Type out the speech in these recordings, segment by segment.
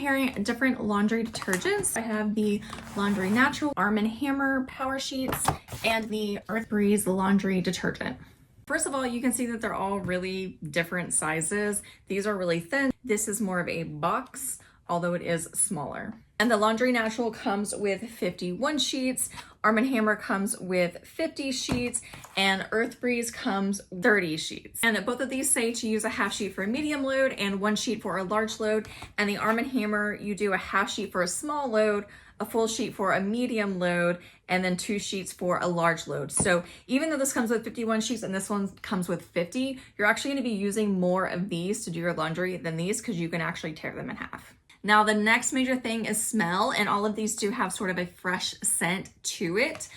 comparing different laundry detergents. I have the LaundryNatural Arm & Hammer Power Sheets and the earthbreeze laundry detergent. First of all, you can see that they're all really different sizes. These are really thin. This is more of a box, although it is smaller. And the LaundryNatural comes with 51 sheets, Arm & Hammer comes with 50 sheets, and earthbreeze comes 30 sheets. And both of these say to use a half sheet for a medium load and 1 sheet for a large load. And the Arm & Hammer, you do a half sheet for a small load, a full sheet for a medium load, and then 2 sheets for a large load. So even though this comes with 51 sheets and this one comes with 50, you're actually going to be using more of these to do your laundry than these because you can actually tear them in half. Now, the next major thing is smell, and all of these do have sort of a fresh scent to it.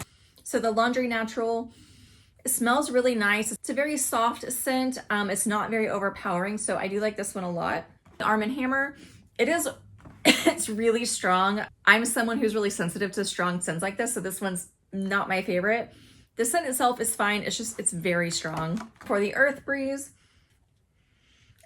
So the LaundryNatural smells really nice. It's a very soft scent. It's not very overpowering, so I do like this one a lot. The Arm & Hammer, it's really strong. I'm someone who's really sensitive to strong scents like this, so this one's not my favorite. The scent itself is fine. It's very strong. For the earthbreeze,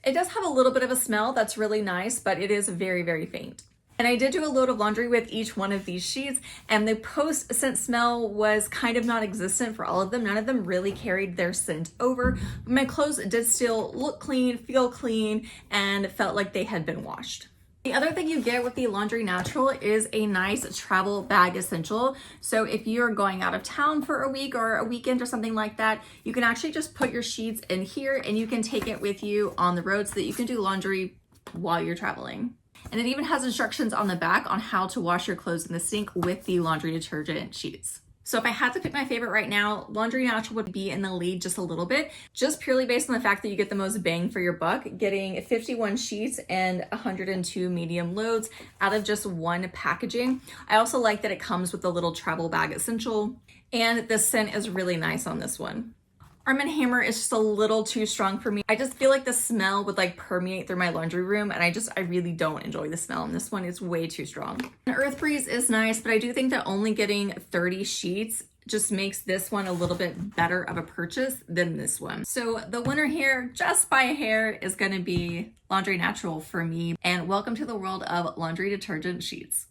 it does have a little bit of a smell that's really nice, but it is very, very faint. And I did do a load of laundry with each one of these sheets, and the post-scent smell was kind of non-existent for all of them. None of them really carried their scent over. My clothes did still look clean, feel clean, and felt like they had been washed. The other thing you get with the LaundryNatural is a nice travel bag essential. So if you're going out of town for a week or a weekend or something like that, you can actually just put your sheets in here and you can take it with you on the road so that you can do laundry while you're traveling. And it even has instructions on the back on how to wash your clothes in the sink with the laundry detergent sheets. So if I had to pick my favorite right now, LaundryNatural would be in the lead just a little bit, just purely based on the fact that you get the most bang for your buck, getting 51 sheets and 102 medium loads out of just one packaging. I also like that it comes with a little travel bag essential, and the scent is really nice on this one. Arm & Hammer is just a little too strong for me. I just feel like the smell would like permeate through my laundry room, and I really don't enjoy the smell, and this one is way too strong. And earthbreeze is nice, but I do think that only getting 30 sheets just makes this one a little bit better of a purchase than this one. So the winner here, just by a hair, is gonna be LaundryNatural for me, and welcome to the world of laundry detergent sheets.